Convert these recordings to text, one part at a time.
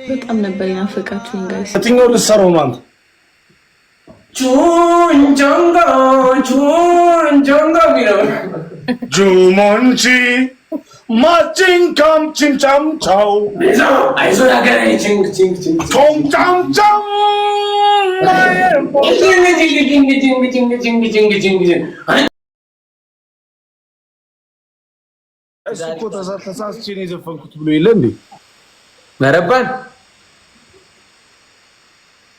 በጣም ነበር ያፈቃችሁኝ ጋይስ። የትኛው ልትሰራው ነው አንተ? ቹንጆንጋ ቢለው ጁሞንጂ ማጂንካም ቺምቻምቻው አይዞ ያገሬ ቺንግ ቺንግ ቺንግ ቾምቻምቻም እኮ ተሳስቼ ነው የዘፈንኩት ብሎ የለ እንዴ መረባን።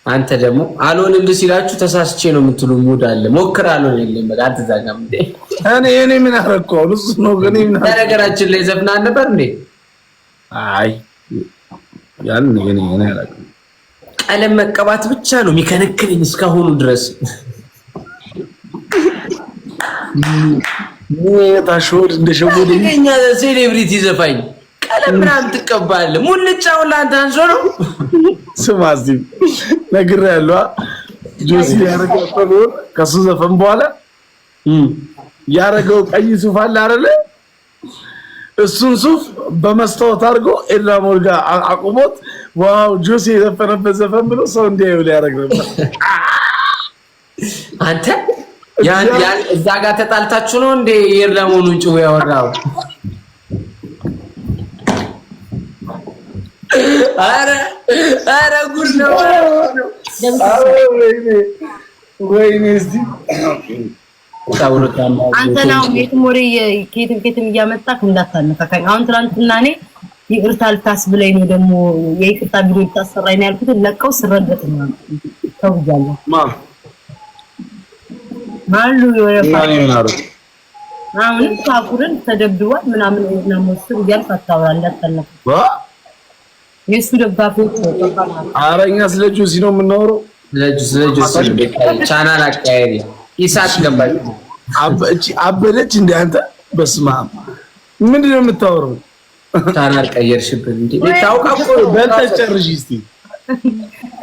አንተ ደግሞ አልሆንልህ ሲላችሁ ተሳስቼ ነው የምትሉ ሙድ አለ። ሞክር አልሆንልህም በቃ አትዛጋም እንዴ። እኔ ምን አደረኩ? እሱ ነው ግን ምን ነገራችን ላይ ዘፍናን ነበር እንዴ? አይ ያን እኔ አላውቅም። ቀለም መቀባት ብቻ ነው የሚከነክለኝ እስካሁኑ ድረስ። ታሾድ እንደሸወደኝ እኛ ሴሌብሪቲ ዘፋኝ ቀለም ምናምን ትቀባለህ። ሙልጫው ላንተ አንሶ ነው። ስማ እዚህ ነግሬሃለሁ። ጆሲ ያረጋው ከሱ ዘፈን በኋላ ያረጋው ቀይ ሱፍ አለ አይደለ? እሱን ሱፍ በመስታወት አድርጎ ኤላሞል ጋር አቁሞት ዋው ጆሲ የዘፈነበት ዘፈን ብሎ ሰው እንዲያዩ ሊያረግ ነበር። አንተ ያን እዛ ጋር ተጣልታችሁ ነው እንዴ ኤላሞሉን ጭው ያወራው? አረ ጉድ ነው። ወይኔ እስቲ አንተ ነው የትሞሪ ከየትም እያመጣክ እንዳታነካካኝ። አሁን ትናንትና እኔ ይቅርታ ልታስብለኝ ነው ደግሞ የይቅርታ ቪዲዮ ልታሰራኝ ነው ያልኩት። ለቀው ስረገጥ ነው ተውጃለሁ። ማሉ ይወራል አሁን ታቁርን ተደብድቧል ምናምን ነው መስሉ እያልክ አታውራ እንዳታነካ። የሱ ደጋፊዎች አረኛ ስለጁ ሲኖ የምናወራው ስለጁ ቻናል አካሄድ ኢሳት ገባኝ። አበለች እንደ አንተ በስማ ምንድን ነው የምታወራው? ቻናል ቀየርሽብን እንዴ? ታውቃቆ በልተሽ ጨርሽ እስቲ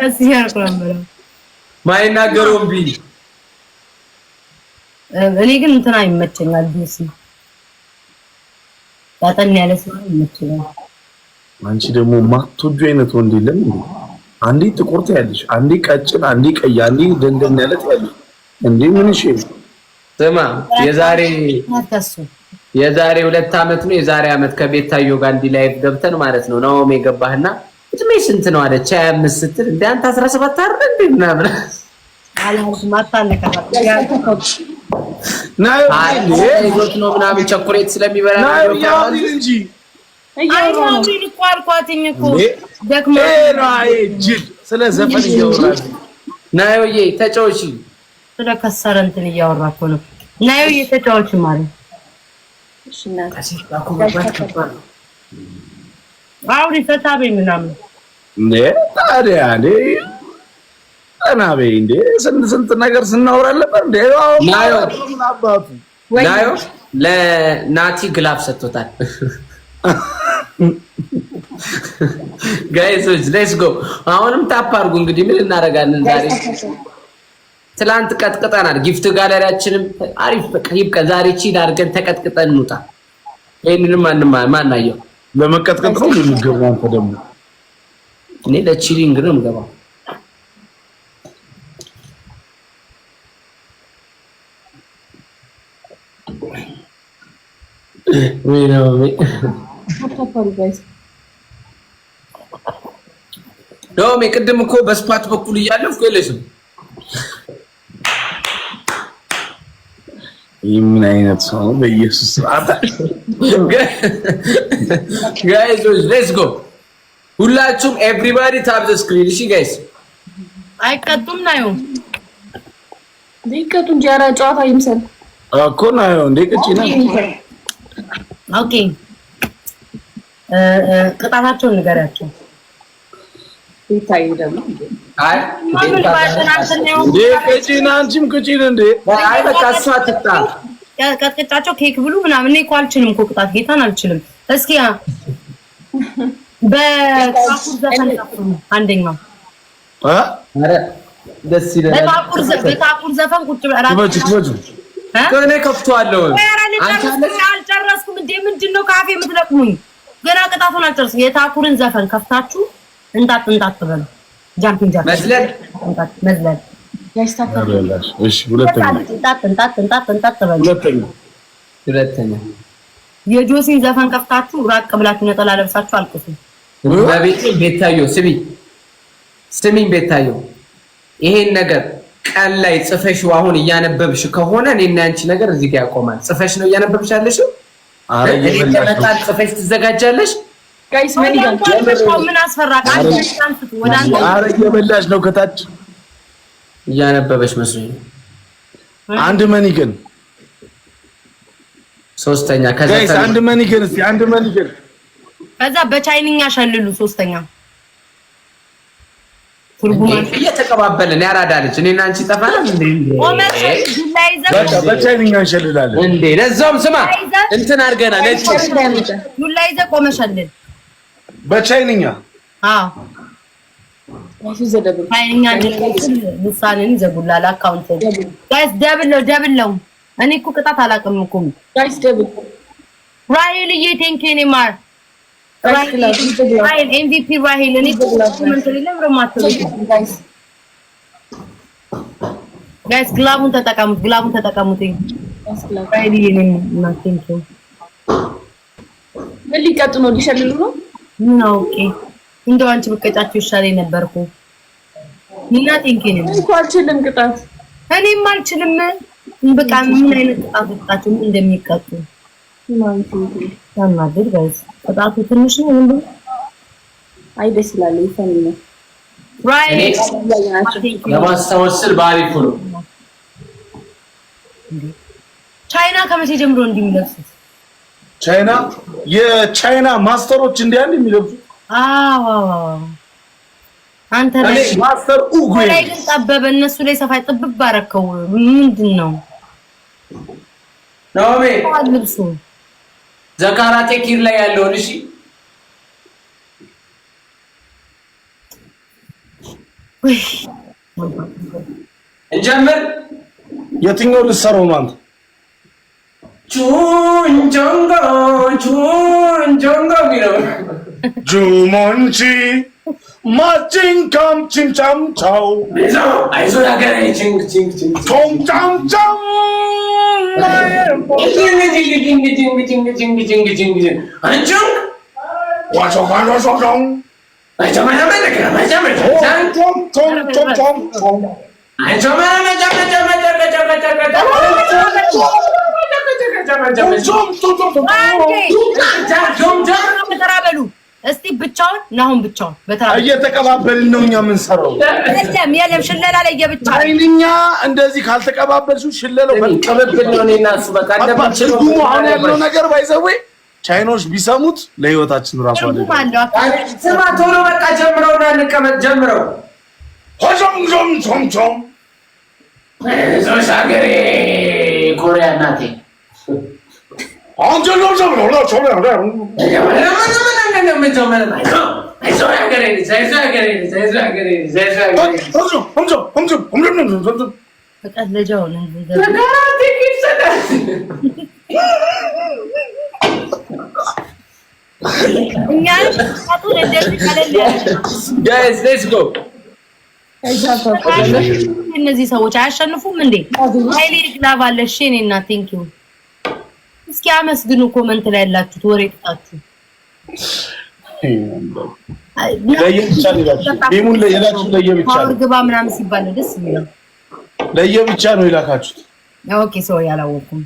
እዚህ ያርቆምበረ ማይናገሩም ቢ እኔ ግን እንትና ይመቸኛል። ዲሲ ታጠን ያለ ሰው ይመቸኛል። አንቺ ደግሞ ማትወጁ አይነት ወንድ የለም እንዴ? አንዴ ጥቁር ታያለሽ፣ አንዴ ቀጭን፣ አንዴ ቀይ፣ አንዴ ደንደን ያለ ታያለሽ። እንዴ ምን እሺ ስማ የዛሬ 2 አመት ነው የዛሬ አመት ከቤታዮ ጋር እንዲ ላይፍ ገብተን ማለት ነው ናኦሚ ገባህና እድሜ ስንት ነው አለች 25 ስትል እንደ አንተ 17 አይደል እንዴ ምናምን አላልኩ ማታነካካ ይዞት ነው ምናምን ቸኮሌት ስለሚበላ ነው ያው እንጂ አይያውሪ ልቋርቋትኝ እኮ ደክማ ጅል ስለ ዘፈን እያወራህ ናዮዬ ተጫውቺ ስለ ከሰረ እንትን እያወራህ እኮ ነው። ናዮዬ ተጫውቺ ማለት እሺ እና አውሪ ፈታቤ ምናምን እንዴ ታዲያ እንዴ አናቤ እንዴ ስንት ነገር ስናወራ ነበር እንዴ ናዮ አባቱ ናዮ ለናቲ ግላፍ ሰጥቶታል። ጋይስ ሌትስ ጎ አሁንም ታፕ አድርጉ። እንግዲህ ምን እናደርጋለን ዛሬ ትላንት ቀጥቅጠናል። ጊፍት ጋለሪያችንም አሪፍ በቃ ይብቃ። ዛሬ ቺል አድርገን ተቀጥቅጠን እንውጣ። ይሄንንም ማን አየው ለመቀጥቀጥ ነው የሚገባው። አንተ ደግሞ እኔ ለቺሊንግ ነው የምገባው። ወይ ነው ዶሜ ቅድም እኮ በስፓት በኩል እያለፍኩ የለሽም። ምን አይነት ሰው ነው በኢየሱስ አታ ጋይስ ሌትስ ጎ ሁላችሁም ኤቭሪባዲ ታፕ ዘ ስክሪን። እሺ ጋይስ አይቀጡም ናዩ ዲቀቱ ጃራ ጨዋታ ይምሰል እኮ ናዩ እንዴቅጪና ኦኬ ቅጣታቸውን ንገራቸው። ይታይ ደግሞ አይ ቅጪና አንቺም ቅጪን እንዴ አይ በቃ እሷ ትጣ ቀጥቅጣቸው ኬክ ብሉ ምናምን። እኔ እኮ አልችልም እኮ ቅጣት ጌታን አልችልም። እስኪ በካፑር ዘፈን አንደኛው አረ ደስ ይላል። በካፑር ዘፈን ቁጭ ብለህ ከኔ ከፍቷለሁ። አንተ አልጨረስኩም እንዴ? ምንድነው ካፌ የምትለቅሙኝ? ገና ቅጣቱን አልጨርስም። የታኩርን ዘፈን ከፍታችሁ እንጣጥ በሉ። ጃምፒንግ ጃምፒንግ መዝለል መዝለል ያስታካላሽ። እሺ ሁለተኛ እንጣጥ በሉ። ሁለተኛ የጆሲን ዘፈን ከፍታችሁ ራቅ ብላችሁ ነጠላ ለብሳችሁ አልቅሱ። በቤቴ ቤታዮ ስሚኝ ቤታዮ ይሄን ነገር ቀን ላይ ጽፈሽው አሁን እያነበብሽ ከሆነ እኔና አንቺ ነገር እዚህ ጋር ያቆማል። ጽፈሽ ነው እያነበብሽ ያለሽው? አረ ይመጣል። ጽፈሽ ትዘጋጃለሽ? ጋይስ ምን አስፈራካ? አረ እየበላሽ ነው ከታች እያነበበሽ መስሎኝ። አንድ መኒገን ሶስተኛ ጋይስ አንድ መኒገን እስቲ አንድ መኒገን ከዛ በቻይንኛ ሸልሉ ሶስተኛ ትርጉማን እየተቀባበልን ያራዳ ልጅ እኔና አንቺ ጠፋን እንዴ? በቻይንኛ እንሸልላለን እንዴ? ለዛውም ስማ እንትን አድርገና ነጭ ዱላይዘ ቆመሸልን በቻይንኛ ቻይንኛ ልሳንን ይዘጉላል። አካውንት ጋይስ ደብል ነው። እኔ እኮ ቅጣት አላውቅም እኮ ጋይስ ደብል ራሂል ቴንኪው ኔማር ራሂል ኤምቪፒ ራሂል እኔ ኮሜንት ላይ ለምረማት ጋይስ ግላቡን ተጠቀሙት ራሂል የኔ ቴንኪው ምን ሊቀጡ ነው? ሊሸልሉ ነው? ኦኬ እንደው አንቺ በቀጫችሁ ይሻለኝ ነበርኩ። ኒና ቴንኪው ነው እንኳን አልችልም ቅጣት እኔም አልችልም። በቃ ምን አይነት ቅጣት ወጣችሁ እንደሚቀጡ ታናግር ጋይስ ቅጣቱ ትንሽ ነው እንዴ? አይ ደስ ይላል ይፈን ነው ራይት ለማስተዋወስል ባሪኩ ነው። ቻይና ከመቼ ጀምሮ እንደሚለብሱት ቻይና የቻይና ማስተሮች እንዲያል የሚለብሱት አዎ አንተ ላይ ማስተር ኡጉ ላይ ተጠበበ እነሱ ላይ ሰፋይ ጥብብ አረከው ምንድነው ኖሜ ልብሱ ዘካራቴ ኪር ላይ ያለው እሺ እንጀምር። የትኛው ልሰራው ነው አንተ? ቹንጆንጎ ቢለው ጁሞንቺ ማጂንካም ቺንቻም ቻው አይዞ ያገሬ ቺንግ ቶምቻምቻም እስቲ ብቻውን ናሁን ብቻውን በተራ እየተቀባበልን ነው እኛ ምን ሰራው? የለም ሽለላ ላይ የብቻ አይንኛ እንደዚህ ካልተቀባበልሽ ሽለላው በቀበብል ነው። እኔና እሱ በቃ እንደምንችል አሁን ያለው ነገር ባይዘው ቻይኖች ቢሰሙት ለህይወታችን ራሱ አለ። ስማ ቶሎ በቃ ጀምረውና እንቀመጥ ጀምረው ሆም ዞሽ ሀገሬ ኮሪያ እናቴ አንተ ነው ጀምረው ነው guys let's go እነዚህ ሰዎች አያሸንፉም እንዴ? ኃይሌ ግላብ አለሽ እኔና ቴንኪው እስኪ አመስግኑ ኮሜንት ላይ ያላችሁት ወሬ ጥጣችሁ ለየብቻ ይላችሁ ዴሙን ለየብቻ ግባ ምናምን ሲባል ደስ ይላል። ለየብቻ ነው ይላካችሁት። ኦኬ ሰው ያላወቁም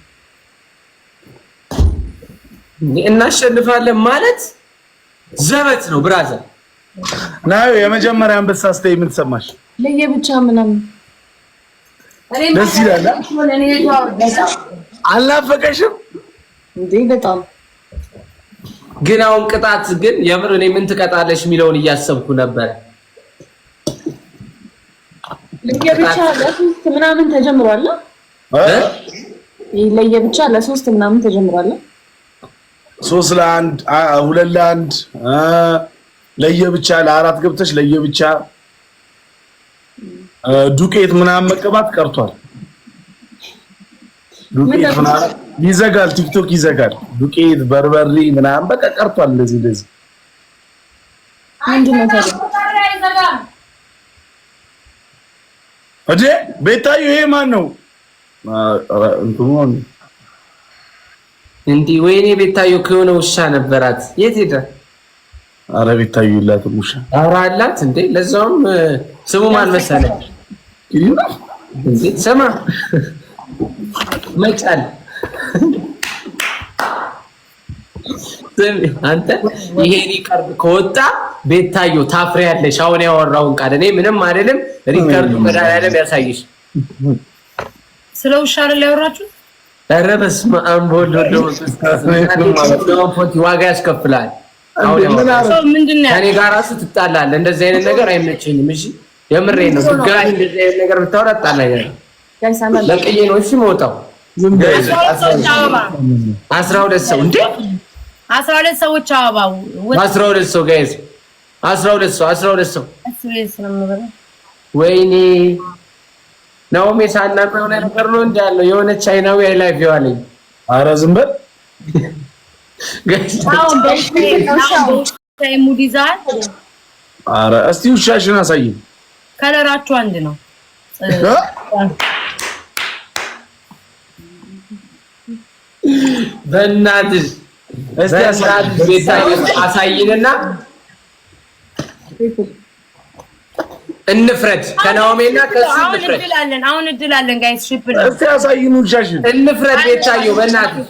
እናሸንፋለን ማለት ዘበት ነው ብራዘር። ናዩ የመጀመሪያ አንበሳ ስታይ ምን ተሰማሽ? ለየብቻ ምናምን ደስ ይላል። አልናፈቀሽም እንዴ? በጣም ግን አሁን ቅጣት ግን የምር እኔ ምን ትቀጣለሽ የሚለውን እያሰብኩ ነበር። ለየብቻ ለሶስት ምናምን ተጀምሯል። ለየብቻ ለሶስት ምናምን ተጀምሯል። 3 ለ1 2 ለ1 ለየብቻ ለ4 ገብተሽ ለየብቻ ዱቄት ምናምን መቀባት ቀርቷል። ዱቄት ምናምን ይዘጋል፣ ቲክቶክ ይዘጋል። ዱቄት በርበሬ ምናምን በቃ ቀርቷል። እንደዚህ ምንድነው ታዲያ? እዴ ቤታዩ ይሄ ማን ነው? እንዴ ወይኔ ቤታዩ ከሆነ ውሻ ነበራት። የት ሄደ? አረ ቤታዩ የላትም ውሻ። ኧረ አላት እንዴ! ለዛውም ስሙ ማን መሰለህ? እንዴ ስማ መጫል አንተ ይሄ ሪከርድ ከወጣ ቤታዩ ታፍሪያለሽ። አሁን ያወራውን ቃል እኔ ምንም አይደለም። ሪከርዱ መዳለም ያሳይሽ። ስለ ውሻ አይደል ያወራችሁ? ኧረ በስመ አብ ወልድ ወመንፈስ ዋጋ ያስከፍላል። አሁን ምንድነው ከእኔ ጋር እራሱ ትጣላለህ። እንደዚህ አይነት ነገር አይመቸኝም። እሺ የምሬን ነው። ድጋሚ እንደዚህ አይነት ነገር ብታወራ ትጣላለህ። ለቅዬ ነው እሺ የምወጣው። 12 ሰው እንዴ 12 ሰዎች አበባው 12 ሰው ጋይስ 12 ሰው ወይኔ ናኦሚ ሳናውቀው ነገር ነው እንዴ ያለው የሆነ ቻይናዊ አይ ላይፍ ያለኝ። ኧረ ዝም በል ጋይስ። ሙዲዛል ኧረ እስቲ ውሻሽን አሳይኝ። ከለራችሁ አንድ ነው። በእናትህ እስቲ አሳይንና እንፍረድ። ከናኦሚና ከሱ እንፍረድ። አሁን እድላለን ጋይስ። ሽፕል ነው። እስቲ አሳይኑ ውሻሽን እንፍረድ። ቤታየው በእናትህ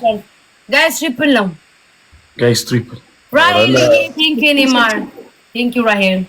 ጋይስ ሽፕል ነው ጋይስ። ትሪፕል ራሄል ቴንክ ዩ ኔማር ቴንክ ዩ ራሄል